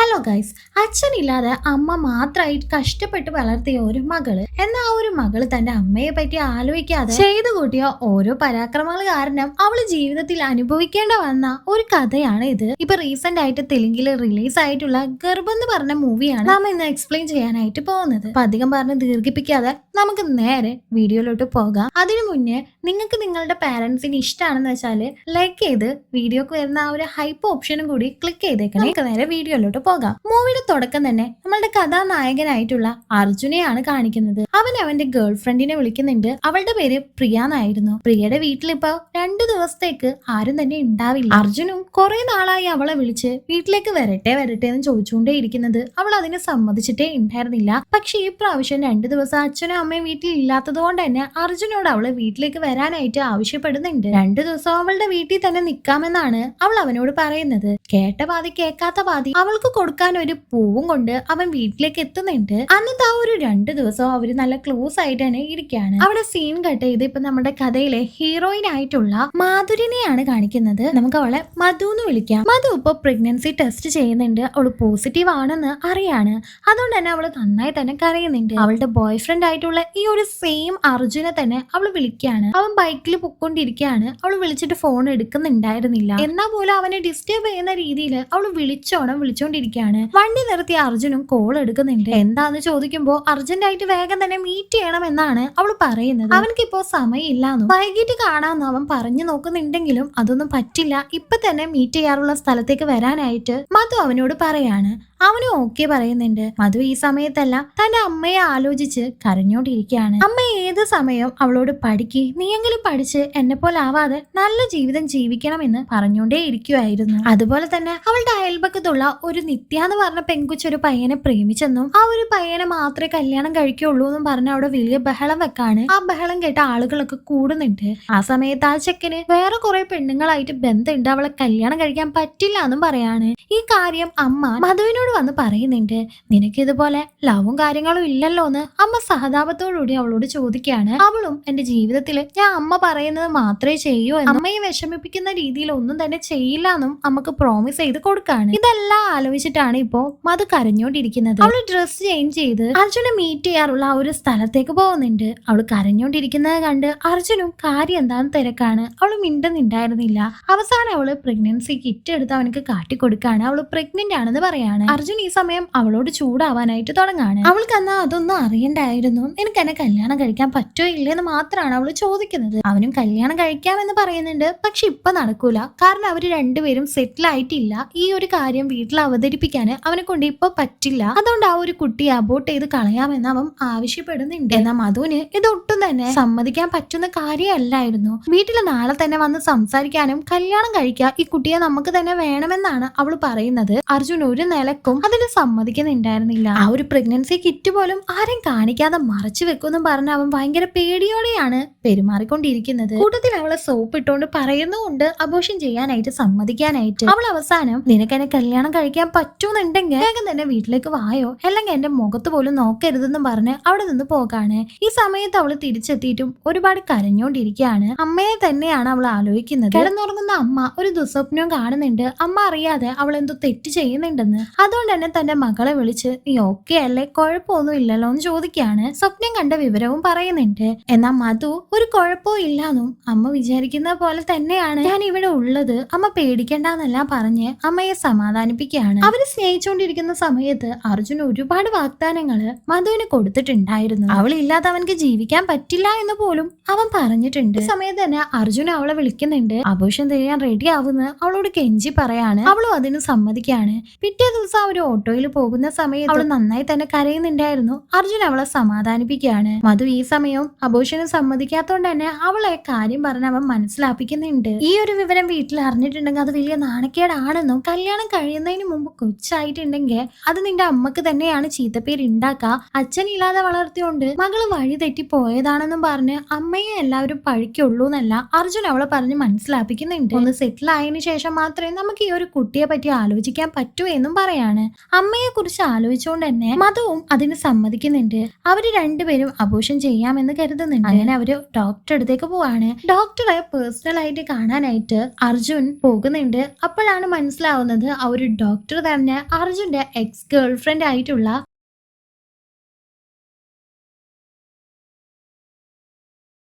Hello guys, അച്ഛനില്ലാതെ അമ്മ മാത്രമായിട്ട് കഷ്ടപ്പെട്ട് വളർത്തിയ ഒരു മകള്. എന്നാൽ ആ ഒരു മകള് തന്റെ അമ്മയെ പറ്റി ആലോചിക്കാതെ ചെയ്തു കൂട്ടിയ ഓരോ പരാക്രമങ്ങൾ കാരണം അവള് ജീവിതത്തിൽ അനുഭവിക്കേണ്ട വന്ന ഒരു കഥയാണ് ഇത്. ഇപ്പൊ റീസെന്റ് ആയിട്ട് തെലുങ്കില് റിലീസ് ആയിട്ടുള്ള ഗർഭം എന്ന് പറഞ്ഞ മൂവിയാണ് നാം ഇന്ന് എക്സ്പ്ലെയിൻ ചെയ്യാനായിട്ട് പോകുന്നത്. അപ്പൊ അധികം പറഞ്ഞ് ദീർഘിപ്പിക്കാതെ നമുക്ക് നേരെ വീഡിയോയിലോട്ട് പോകാം. അതിനു മുന്നേ നിങ്ങൾക്ക് നിങ്ങളുടെ പാരന്റ്സിന് ഇഷ്ടമാണെന്ന് വെച്ചാല് ലൈക്ക് ചെയ്ത് വീഡിയോക്ക് വരുന്ന ആ ഒരു ഹൈപ്പ് ഓപ്ഷനും കൂടി ക്ലിക്ക് ചെയ്തേക്കണേ. നേരെ വീഡിയോയിലോട്ട് പോകാം. മൂവിയുടെ തുടക്കം തന്നെ നമ്മളുടെ കഥാനായകനായിട്ടുള്ള അർജുനെയാണ് കാണിക്കുന്നത്. അവൻ അവന്റെ ഗേൾ ഫ്രണ്ടിനെ വിളിക്കുന്നുണ്ട്. അവളുടെ പേര് പ്രിയ എന്നായിരുന്നു. പ്രിയയുടെ വീട്ടിലിപ്പോ 2 ദിവസത്തേക്ക് ആരും തന്നെ ഉണ്ടാവില്ല. അർജുനും കുറെ നാളായി അവളെ വിളിച്ച് വീട്ടിലേക്ക് വരട്ടെ എന്ന് ചോദിച്ചുകൊണ്ടേ ഇരിക്കുന്നത്. അവൾ അതിന് സമ്മതിച്ചിട്ടേ ഉണ്ടായിരുന്നില്ല. പക്ഷെ ഈ പ്രാവശ്യം 2 ദിവസം അച്ഛനും അമ്മയും വീട്ടിൽ ഇല്ലാത്തത് കൊണ്ട് തന്നെ അർജുനോട് അവള് വീട്ടിലേക്ക് വരാനായിട്ട് ആവശ്യപ്പെടുന്നുണ്ട്. 2 ദിവസം അവളുടെ വീട്ടിൽ തന്നെ നിൽക്കാമെന്നാണ് അവൾ അവനോട് പറയുന്നത്. കേട്ട പാതി കേൾക്കാത്ത പാതി അവൾക്ക് കൊടുക്കാൻ ഒരു പൂവും കൊണ്ട് അവൻ വീട്ടിലേക്ക് എത്തുന്നുണ്ട്. അന്നത്തെ ആ ഒരു 2 ദിവസം അവര് നല്ല ക്ലോസ് ആയിട്ട് തന്നെ ഇരിക്കുകയാണ്. അവിടെ സീൻ കട്ട് ചെയ്ത് ഇപ്പൊ നമ്മുടെ കഥയിലെ ഹീറോയിൻ ആയിട്ടുള്ള മാധുരിനെയാണ് കാണിക്കുന്നത്. നമുക്ക് അവളെ മധു എന്ന് വിളിക്കാം. മധു ഇപ്പൊ പ്രഗ്നൻസി ടെസ്റ്റ് ചെയ്യുന്നുണ്ട്. അവള് പോസിറ്റീവ് ആണെന്ന് അറിയാണ്. അതുകൊണ്ട് തന്നെ അവള് നന്നായി തന്നെ കരയുന്നുണ്ട്. അവളുടെ ബോയ് ഫ്രണ്ട് ആയിട്ടുള്ള ഈ ഒരു സെയിം അർജുനെ തന്നെ അവള് വിളിക്കുകയാണ്. അവൻ ബൈക്കിൽ പൊക്കൊണ്ടിരിക്കുകയാണ്. അവള് വിളിച്ചിട്ട് ഫോൺ എടുക്കുന്നുണ്ടായിരുന്നില്ല. എന്നാ പോലും അവനെ ഡിസ്റ്റർബ് ചെയ്യുന്ന രീതിയിൽ അവള് വിളിച്ചോണ്ടിരിക്കുകയാണ്. വണ്ടി നിർത്തിയ അർജുനും കോൾ എടുക്കുന്നുണ്ട്. എന്താന്ന് ചോദിക്കുമ്പോ അർജന്റായിട്ട് വേഗം തന്നെ മീറ്റ് ചെയ്യണമെന്നാണ് അവൾ പറയുന്നത്. അവൻക്കിപ്പോ സമയമില്ലാന്നും വൈകിട്ട് കാണാമെന്ന് അവൻ പറഞ്ഞു നോക്കുന്നുണ്ടെങ്കിലും അതൊന്നും പറ്റില്ല. ഇപ്പൊ തന്നെ മീറ്റ് ചെയ്യാറുള്ള സ്ഥലത്തേക്ക് വരാനായിട്ട് മധു അവനോട് പറയാണ്. അവനും ഓക്കെ പറയുന്നുണ്ട്. മധു ഈ സമയത്തെല്ലാം തന്റെ അമ്മയെ ആലോചിച്ച് കരഞ്ഞോണ്ടിരിക്കുകയാണ്. അമ്മ ഏത് സമയവും അവളോട് പഠിക്ക്, നീയെങ്കിലും പഠിച്ച് എന്നെ പോലെ ആവാതെ നല്ല ജീവിതം ജീവിക്കണമെന്ന് പറഞ്ഞോണ്ടേ ഇരിക്കുവായിരുന്നു. അതുപോലെ തന്നെ അവളുടെ അയൽപക്കത്തുള്ള ഒരു നിത്യ എന്ന് പറഞ്ഞ പെൺകുച്ചൊരു പയ്യനെ പ്രേമിച്ചെന്നും ആ ഒരു പയ്യനെ മാത്രമേ കല്യാണം കഴിക്കുള്ളൂ എന്നും പറഞ്ഞ് അവിടെ വലിയ ബഹളം വെക്കാണ്. ആ ബഹളം കേട്ട ആളുകളൊക്കെ കൂടുന്നുണ്ട്. ആ സമയത്ത് ആ ചെക്കന് വേറെ കുറെ പെണ്ണുങ്ങളായിട്ട് ബന്ധമുണ്ട്, അവളെ കല്യാണം കഴിക്കാൻ പറ്റില്ല എന്നും പറയാണ്. ഈ കാര്യം അമ്മ മധുവിനോട് വന്ന് പറയുന്നുണ്ട്. നിനക്ക് ഇതുപോലെ ലവും കാര്യങ്ങളും ഇല്ലല്ലോ എന്ന് അമ്മ സഹതാപത്തോടുകൂടി അവളോട് ചോദിക്കുകയാണ്. അവളും എന്റെ ജീവിതത്തില് ഞാൻ അമ്മ പറയുന്നത് മാത്രമേ ചെയ്യൂ എന്നും അമ്മയെ വിഷമിപ്പിക്കുന്ന രീതിയിൽ ഒന്നും തന്നെ ചെയ്യില്ല എന്നും അമ്മക്ക് പ്രോമിസ് ചെയ്ത് കൊടുക്കാണ്. ഇതെല്ലാം ആലോചിച്ചിട്ടാണ് ഇപ്പോ മധു കരഞ്ഞോണ്ടിരിക്കുന്നത്. അവള് ഡ്രസ് ചേഞ്ച് ചെയ്ത് അർജുനെ മീറ്റ് ചെയ്യാറുള്ള ആ ഒരു സ്ഥലത്തേക്ക് പോകുന്നുണ്ട്. അവള് കരഞ്ഞോണ്ടിരിക്കുന്നത് കണ്ട് അർജുനും കാര്യം എന്താന്ന് തിരക്കാണ്. അവള് മിണ്ടുന്നുണ്ടായിരുന്നില്ല. അവസാനം അവള് പ്രഗ്നൻസി കിറ്റ് എടുത്ത് അവനക്ക് കാട്ടിക്കൊടുക്കാണ്. അവള് പ്രഗ്നന്റ് ആണെന്ന് പറയാണ്. അർജുൻ ഈ സമയം അവളോട് ചൂടാവാനായിട്ട് തുടങ്ങാണ്. അവൾക്ക് എന്നാ അതൊന്നും അറിയണ്ടായിരുന്നു, നിനക്ക് എന്നെ കല്യാണം കഴിക്കാൻ പറ്റോ ഇല്ലെന്ന് മാത്രമാണ് അവള് ചോദിക്കുന്നത്. അവനും കല്യാണം കഴിക്കാമെന്ന് പറയുന്നുണ്ട്. പക്ഷെ ഇപ്പൊ നടക്കൂല, കാരണം അവര് രണ്ടുപേരും സെറ്റിൽ ആയിട്ടില്ല. ഈ ഒരു കാര്യം വീട്ടിൽ അവതരിപ്പിക്കാൻ അവനെ കൊണ്ട് ഇപ്പൊ പറ്റില്ല. അതുകൊണ്ട് ആ ഒരു കുട്ടിയെ അബോർട്ട് ചെയ്ത് കളയാമെന്ന് അവൻ ആവശ്യപ്പെടുന്നുണ്ട്. എന്നാൽ മധുവിന് ഇതൊട്ടും തന്നെ സമ്മതിക്കാൻ പറ്റുന്ന കാര്യമല്ലായിരുന്നു. വീട്ടില് നാളെ തന്നെ വന്ന് സംസാരിക്കാനും കല്യാണം കഴിക്കാൻ ഈ കുട്ടിയെ നമുക്ക് തന്നെ വേണമെന്നാണ് അവള് പറയുന്നത്. അർജുൻ ഒരു നിലക്കും അതിന് സമ്മതിക്കുന്നുണ്ടായിരുന്നില്ല. ആ ഒരു പ്രഗ്നൻസി കിറ്റ് പോലും ആരും കാണിക്കാതെ മറച്ചു വെക്കുമെന്ന് പറഞ്ഞ് അവൻ ഭയങ്കര പേടിയോടെയാണ് പെരുമാറിക്കൊണ്ടിരിക്കുന്നത്. കൂട്ടത്തിൽ അവളെ സോപ്പ് ഇട്ടുകൊണ്ട് പറയുന്നുകൊണ്ട് അബോർഷൻ ചെയ്യാനായിട്ട് സമ്മതിക്കാനായിട്ട് അവൾ അവസാനം നിനക്ക് എന്നെ കല്യാണം കഴിക്കാൻ പറ്റൂന്നുണ്ടെങ്കിൽ വേഗം തന്നെ വീട്ടിലേക്ക് വായോ, അല്ലെങ്കിൽ എന്റെ മുഖത്ത് പോലും നോക്കരുതെന്നും പറഞ്ഞ് അവിടെ നിന്ന് പോകാണ്. ഈ സമയത്ത് അവള് തിരിച്ചെത്തിയിട്ടും ഒരുപാട് കരഞ്ഞോണ്ടിരിക്കുകയാണ്. അമ്മയെ തന്നെയാണ് അവൾ ആലോചിക്കുന്നത്. കിടന്നുറങ്ങുന്ന അമ്മ ഒരു ദുസ്വപ്നവും കാണുന്നുണ്ട്. അമ്മ അറിയാതെ അവൾ എന്തോ തെറ്റ് ചെയ്യുന്നുണ്ടെന്ന്. അതുകൊണ്ട് തന്നെ തന്റെ മകളെ വിളിച്ച് നീ ഓക്കെ അല്ലേ, കുഴപ്പമൊന്നും ഇല്ലല്ലോ എന്ന് ചോദിക്കുകയാണ്. സ്വപ്നം കണ്ട വിവരവും പറയുന്നുണ്ട്. എന്നാൽ മധു ഒരു കുഴപ്പവും ഇല്ലാന്നും അമ്മ വിചാരിക്കുന്ന പോലെ തന്നെയാണ് ഞാൻ ഇവിടെ ഉള്ളത്, അമ്മ പേടിക്കണ്ടെന്നെല്ലാം പറഞ്ഞ് അമ്മയെ സമാധാനിപ്പിക്കുകയാണ്. അവര് സ്നേഹിച്ചുകൊണ്ടിരിക്കുന്ന സമയത്ത് അർജുൻ ഒരുപാട് വാഗ്ദാനങ്ങള് മധുവിന് കൊടുത്തിട്ടുണ്ടായിരുന്നു. അവളില്ലാതെ അവനക്ക് ജീവിക്കാൻ പറ്റില്ല എന്ന് പോലും അവൻ പറഞ്ഞിട്ടുണ്ട്. ഈ സമയത്ത് തന്നെ അർജുൻ അവളെ വിളിക്കുന്നുണ്ട്. ആഘോഷം ചെയ്യാൻ റെഡി ആവുന്ന അവളോട് കെഞ്ചി പറയാണ്. അവളും അതിന് സമ്മതിക്കാണ്. പിറ്റേ ദിവസം ഒരു ഓട്ടോയിൽ പോകുന്ന സമയത്ത് അവൾ നന്നായി തന്നെ കരയുന്നുണ്ടായിരുന്നു. അർജുൻ അവളെ സമാധാനിപ്പിക്കുകയാണ്. മധു ഈ സമയവും അബോഷന് സമ്മതിക്കാത്തോണ്ട് തന്നെ അവളെ കാര്യം പറഞ്ഞ് അവൻ മനസ്സിലാപ്പിക്കുന്നുണ്ട്. ഈ ഒരു വിവരം വീട്ടിൽ അറിഞ്ഞിട്ടുണ്ടെങ്കിൽ അത് വലിയ നാണക്കേടാണെന്നും കല്യാണം കഴിയുന്നതിന് മുമ്പ് കൊച്ചായിട്ടുണ്ടെങ്കിൽ അത് നിന്റെ അമ്മക്ക് തന്നെയാണ് ചീത്തപ്പേര് ഉണ്ടാക്കുക, അച്ഛനില്ലാതെ വളർത്തിയോണ്ട് മകള് വഴി തെറ്റി പോയതാണെന്നും പറഞ്ഞ് അമ്മയെ എല്ലാവരും പഴിക്കുള്ളൂ എന്നല്ല അർജുൻ അവളെ പറഞ്ഞ് മനസ്സിലാപ്പിക്കുന്നുണ്ട്. ഒന്ന് സെറ്റിൽ ആയതിനു ശേഷം മാത്രമേ നമുക്ക് ഈ ഒരു കുട്ടിയെ പറ്റി ആലോചിക്കാൻ പറ്റൂ എന്നും പറയാണ്. അമ്മയെ കുറിച്ച് ആലോചിച്ചുകൊണ്ട് തന്നെ മധുവും അതിന് സമ്മതിക്കുന്നുണ്ട്. അവര് രണ്ടുപേരും അബോർഷൻ ചെയ്യാമെന്ന് കരുതുന്നുണ്ട്. അങ്ങനെ അവര് ഡോക്ടറെ അടുത്തേക്ക് പോവാണ്. ഡോക്ടറെ പേഴ്സണൽ ആയിട്ട് കാണാനായിട്ട് അർജുൻ പോകുന്നുണ്ട്. അപ്പോഴാണ് മനസ്സിലാവുന്നത് ആ ഒരു ഡോക്ടർ തന്നെ അർജുന്റെ എക്സ് ഗേൾ ഫ്രണ്ട് ആയിട്ടുള്ള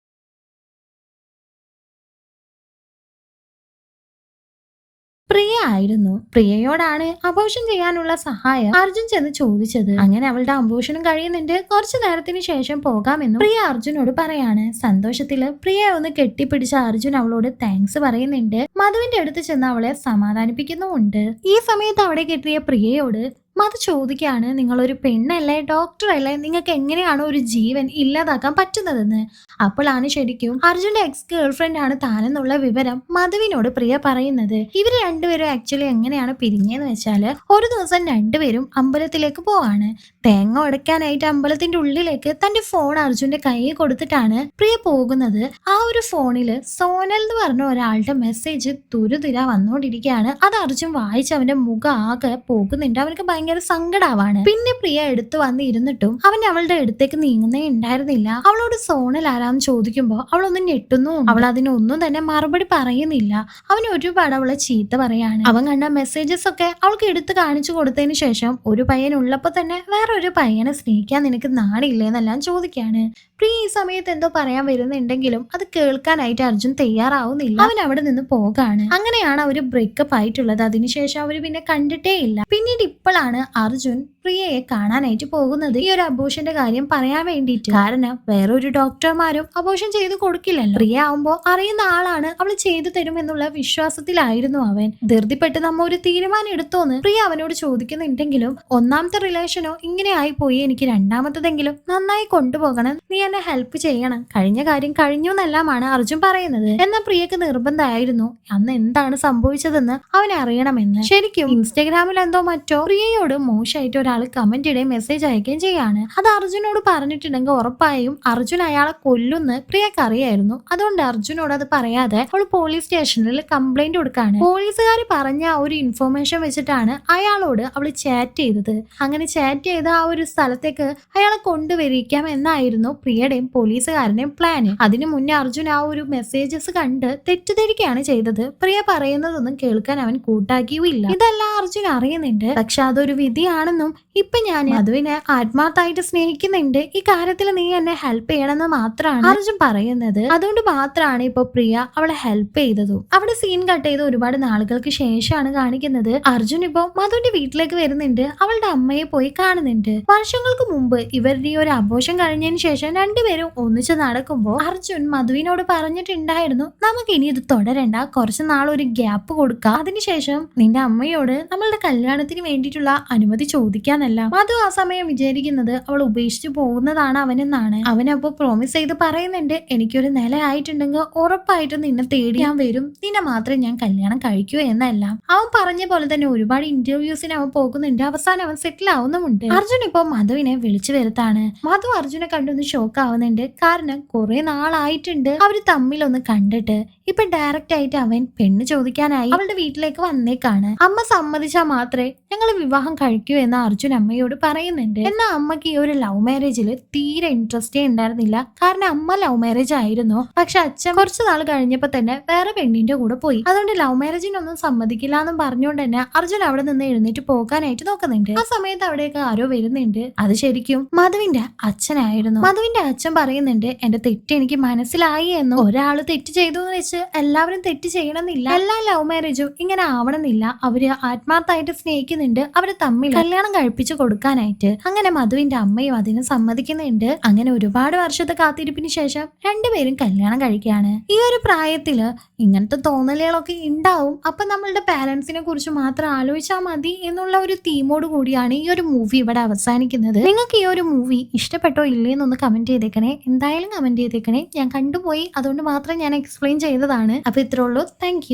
പ്രിയ ആയിരുന്നു. പ്രിയയോടാണ് അബോർഷൻ ചെയ്യാനുള്ള സഹായം അർജുൻ ചെന്ന് ചോദിച്ചത്. അങ്ങനെ അവളുടെ അബോർഷനും കഴിയുന്നുണ്ട്. കുറച്ചു നേരത്തിന് ശേഷം പോകാമെന്നും പ്രിയ അർജുനോട് പറയാണ്. സന്തോഷത്തില് പ്രിയ ഒന്ന് കെട്ടിപ്പിടിച്ച അർജുൻ അവളോട് താങ്ക്സ് പറയുന്നുണ്ട്. മധുവിന്റെ അടുത്ത് ചെന്ന് അവളെ സമാധാനിപ്പിക്കുന്നുമുണ്ട്. ഈ സമയത്ത് അവിടെ എത്തിയ പ്രിയയോട് മധു ചോദിക്കാണ്, നിങ്ങളൊരു പെണ്ണല്ലേ, ഡോക്ടറല്ലേ, നിങ്ങൾക്ക് എങ്ങനെയാണ് ഒരു ജീവൻ ഇല്ലാതാക്കാൻ പറ്റുന്നതെന്ന്. അപ്പോഴാണ് ശരിക്കും അർജുന്റെ എക്സ് ഗേൾ ഫ്രണ്ട് ആണ് താനെന്നുള്ള വിവരം മധുവിനോട് പ്രിയ പറയുന്നത്. ഇവര് രണ്ടുപേരും ആക്ച്വലി എങ്ങനെയാണ് പിരിഞ്ഞെന്ന് വെച്ചാല്, ഒരു ദിവസം രണ്ടുപേരും അമ്പലത്തിലേക്ക് പോവാണ്. തേങ്ങ ഉടയ്ക്കാനായിട്ട് അമ്പലത്തിന്റെ ഉള്ളിലേക്ക് തന്റെ ഫോൺ അർജുന്റെ കയ്യിൽ കൊടുത്തിട്ടാണ് പ്രിയ പോകുന്നത്. ആ ഒരു ഫോണില് സോനൽ എന്ന് പറഞ്ഞ ഒരാളുടെ മെസ്സേജ് തുരുതുര വന്നുകൊണ്ടിരിക്കുകയാണ്. അത് അർജുൻ വായിച്ച് അവന്റെ മുഖം ആകെ പോകുന്നുണ്ട്. അവനക്ക് ഭയങ്കര സങ്കടാവാണ്. പിന്നെ പ്രിയ എടുത്തു വന്ന് ഇരുന്നിട്ടും അവൻ അവളുടെ അടുത്തേക്ക് നീങ്ങുന്നേ ഉണ്ടായിരുന്നില്ല. അവളോട് സോണൽ ആരാന്ന് ചോദിക്കുമ്പോ അവളൊന്നും ഞെട്ടുന്നു. അവൾ അതിനൊന്നും തന്നെ മറുപടി പറയുന്നില്ല. അവൻ ഒരുപാട് അവളെ ചീത്ത പറയാണ്. അവൻ കണ്ട മെസ്സേജസ് ഒക്കെ അവൾക്ക് എടുത്ത് കാണിച്ചു കൊടുത്തതിന് ശേഷം, ഒരു പയ്യൻ ഉള്ളപ്പോ തന്നെ വേറൊരു പയ്യനെ സ്നേഹിക്കാൻ നിനക്ക് നാടില്ലേന്നെല്ലാം ചോദിക്കാണ്. പ്രിയ ഈ സമയത്ത് എന്തോ പറയാൻ വരുന്നുണ്ടെങ്കിലും അത് കേൾക്കാനായിട്ട് അർജുൻ തയ്യാറാവുന്നില്ല. അവൻ അവിടെ നിന്ന് പോകാണ്. അങ്ങനെയാണ് അവര് ബ്രേക്കപ്പ് ആയിട്ടുള്ളത്. അതിനുശേഷം അവര് പിന്നെ കണ്ടിട്ടേ ഇല്ല. പിന്നീട് ഇപ്പോഴാണ് അർജുൻ പ്രിയയെ കാണാനായിട്ട് പോകുന്നത് ഈ ഒരു അബോർഷന്റെ കാര്യം പറയാൻ വേണ്ടിയിട്ട്. കാരണം വേറൊരു ഡോക്ടർമാരും അബോർഷൻ ചെയ്ത് കൊടുക്കില്ലല്ലോ. പ്രിയ ആവുമ്പോ അറിയുന്ന ആളാണ്, അവള് ചെയ്തു തരുമെന്നുള്ള വിശ്വാസത്തിലായിരുന്നു അവൻ. ധൃതിപ്പെട്ട് നമ്മ ഒരു തീരുമാനം എടുത്തോന്ന് പ്രിയ അവനോട് ചോദിക്കുന്നുണ്ടെങ്കിലും, ഒന്നാമത്തെ റിലേഷനോ ഇങ്ങനെ ആയി പോയി, എനിക്ക് രണ്ടാമത്തതെങ്കിലും നന്നായി കൊണ്ടുപോകണം, നീ എന്നെ ഹെൽപ്പ് ചെയ്യണം, കഴിഞ്ഞ കാര്യം കഴിഞ്ഞു എന്നെല്ലാമാണ് അർജുൻ പറയുന്നത്. എന്നാൽ പ്രിയക്ക് നിർബന്ധമായിരുന്നു അന്ന് എന്താണ് സംഭവിച്ചതെന്ന് അവനെ അറിയണമെന്ന്. ശരിക്കും ഇൻസ്റ്റഗ്രാമിൽ എന്തോ മറ്റോ പ്രിയയോട് മോശമായിട്ട് ഒരാൾ കമന്റ് ഇടുകയും മെസ്സേജ് അയക്കുകയും ചെയ്യാണ്. അത് അർജുനോട് പറഞ്ഞിട്ടുണ്ടെങ്കിൽ ഉറപ്പായും അർജുൻ അയാളെ കൊല്ലുന്ന് പ്രിയക്ക് അറിയായിരുന്നു. അതുകൊണ്ട് അർജുനോട് അത് പറയാതെ അവൾ പോലീസ് സ്റ്റേഷനിൽ കംപ്ലൈന്റ് കൊടുക്കാണ്. പോലീസുകാർ പറഞ്ഞ ആ ഒരു ഇൻഫോർമേഷൻ വെച്ചിട്ടാണ് അയാളോട് അവൾ ചാറ്റ് ചെയ്തത്. അങ്ങനെ ചാറ്റ് ചെയ്ത ആ ഒരു സ്ഥലത്തേക്ക് അയാളെ കൊണ്ടുവരിക്കാം എന്നായിരുന്നു പ്രിയയുടെയും പോലീസുകാരന്റെയും പ്ലാന്. അതിനു മുന്നേ അർജുൻ ആ ഒരു മെസ്സേജസ് കണ്ട് തെറ്റിദ്ധരിക്കുകയാണ് ചെയ്തത്. പ്രിയ പറയുന്നതൊന്നും കേൾക്കാൻ അവൻ കൂട്ടാക്കിയുമില്ല. ഇതെല്ലാം അർജുൻ അറിയുന്നുണ്ട്. പക്ഷെ അതൊരു വിധിയാണെന്നും ഇപ്പൊ ഞാൻ മധുവിനെ ആത്മാർത്ഥമായിട്ട് സ്നേഹിക്കുന്നുണ്ട്, ഈ കാര്യത്തിൽ നീ എന്നെ ഹെൽപ്പ് ചെയ്യണമെന്ന് മാത്രമാണ് അർജുൻ പറയുന്നത്. അതുകൊണ്ട് മാത്രമാണ് ഇപ്പൊ പ്രിയ അവളെ ഹെൽപ്പ് ചെയ്തതും. അവിടെ സീൻ കട്ട് ചെയ്ത് ഒരുപാട് നാളുകൾക്ക് ശേഷമാണ് കാണിക്കുന്നത്. അർജുൻ ഇപ്പൊ മധുവിന്റെ വീട്ടിലേക്ക് വരുന്നുണ്ട്. അവളുടെ അമ്മയെ പോയി കാണുന്നുണ്ട്. വർഷങ്ങൾക്ക് മുമ്പ് ഇവരുടെ ഈ ഒരു അബോർഷൻ കഴിഞ്ഞതിന് ശേഷം രണ്ടുപേരും ഒന്നിച്ച് നടക്കുമ്പോ അർജുൻ മധുവിനോട് പറഞ്ഞിട്ടുണ്ടായിരുന്നു, നമുക്ക് ഇനി ഇത് തുടരണ്ട, കുറച്ചു നാൾ ഒരു ഗ്യാപ്പ് കൊടുക്കാം, അതിനുശേഷം നിന്റെ അമ്മയോട് നമ്മളുടെ കല്യാണത്തിന് വേണ്ടിയിട്ടുള്ള അനുമതി ചോദിക്കാനല്ല. മധു ആ സമയം വിചാരിക്കുന്നത് അവൾ ഉപേക്ഷിച്ചു പോകുന്നതാണ് അവനെന്നാണ്. അവനപ്പോ പ്രോമിസ് ചെയ്ത് പറയുന്നുണ്ട്, എനിക്കൊരു നില ആയിട്ടുണ്ടെങ്കിൽ ഉറപ്പായിട്ടും നിന്നെ തേടി ഞാൻ വരും, നിന്നെ മാത്രമേ ഞാൻ കല്യാണം കഴിക്കൂ എന്നെല്ലാം. അവൻ പറഞ്ഞ പോലെ തന്നെ ഒരുപാട് ഇന്റർവ്യൂസിന് അവൻ പോകുന്നുണ്ട്. അവസാനം അവൻ സെറ്റിൽ ആവുന്നുമുണ്ട്. അർജുൻ ഇപ്പൊ മധുവിനെ വിളിച്ചു വരുത്താണ്. മധു അർജുനെ കണ്ടൊന്ന് ഷോക്ക് ആവുന്നുണ്ട്. കാരണം കുറെ നാളായിട്ടുണ്ട് അവര് തമ്മിലൊന്ന് കണ്ടിട്ട്. ഇപ്പൊ ഡയറക്റ്റ് ആയിട്ട് അവൻ പെണ്ണ് ചോദിക്കാനായി അവളുടെ വീട്ടിലേക്ക് വന്നേക്കാണ്. അമ്മ സമ്മതിച്ചാൽ മാത്രമേ ഞങ്ങൾ വിവാഹം കഴിക്കൂ എന്ന് അർജുൻ അമ്മയോട് പറയുന്നുണ്ട്. എന്നാൽ അമ്മക്ക് ഈ ഒരു ലവ് മാരേജിൽ തീരെ ഇൻട്രസ്റ്റേ ഉണ്ടായിരുന്നില്ല. കാരണം അമ്മ ലവ് മാരേജ് ആയിരുന്നു. പക്ഷെ അച്ഛൻ കുറച്ചു നാൾ കഴിഞ്ഞപ്പോ തന്നെ വേറെ പെണ്ണിന്റെ കൂടെ പോയി. അതുകൊണ്ട് ലവ് മാരേജിനൊന്നും സമ്മതിക്കില്ല എന്നും പറഞ്ഞുകൊണ്ട് തന്നെ അർജുൻ അവിടെ നിന്ന് എഴുന്നേറ്റ് പോകാനായിട്ട് നോക്കുന്നുണ്ട്. ആ സമയത്ത് അവിടേക്ക് ആരോ വരുന്നുണ്ട്. അത് ശരിക്കും മധുവിന്റെ അച്ഛനായിരുന്നു. മധുവിന്റെ അച്ഛൻ പറയുന്നുണ്ട്, എന്റെ തെറ്റ് എനിക്ക് മനസ്സിലായി എന്നും, ഒരാള് തെറ്റ് ചെയ്തു എന്ന് വെച്ച് എല്ലാവരും തെറ്റ് ചെയ്യണമെന്നില്ല, എല്ലാ ലവ് മാരേജും ഇങ്ങനെ ആവണമെന്നില്ല, അവര് ആത്മാർത്ഥമായിട്ട് സ്നേഹിക്കുന്നുണ്ട്, അവര് തമ്മിൽ കല്യാണം കഴിപ്പിച്ചു കൊടുക്കാനായിട്ട്. അങ്ങനെ മധുവിന്റെ അമ്മയും അതിന് സമ്മതിക്കുന്നുണ്ട്. അങ്ങനെ ഒരുപാട് വർഷത്തെ കാത്തിരിപ്പിന് ശേഷം രണ്ടുപേരും കല്യാണം കഴിക്കുകയാണ്. ഈ ഒരു പ്രായത്തില് ഇങ്ങനത്തെ തോന്നലുകളൊക്കെ ഉണ്ടാവും. അപ്പൊ നമ്മളുടെ പാരന്റ്സിനെ കുറിച്ച് മാത്രം ആലോചിച്ചാൽ മതി എന്നുള്ള ഒരു തീമോട് കൂടിയാണ് ഈ ഒരു മൂവി ഇവിടെ അവസാനിക്കുന്നത്. നിങ്ങൾക്ക് ഈ ഒരു മൂവി ഇഷ്ടപ്പെട്ടോ ഇല്ലേന്നൊന്ന് കമന്റ് ചെയ്തേക്കണേ. എന്തായാലും കമന്റ് ചെയ്തേക്കണേ. ഞാൻ കണ്ടുപോയി, അതുകൊണ്ട് മാത്രം ഞാൻ എക്സ്പ്ലെയിൻ ചെയ്തതാണ്. അപ്പൊ ഇത്രേ ഉള്ളൂ. താങ്ക്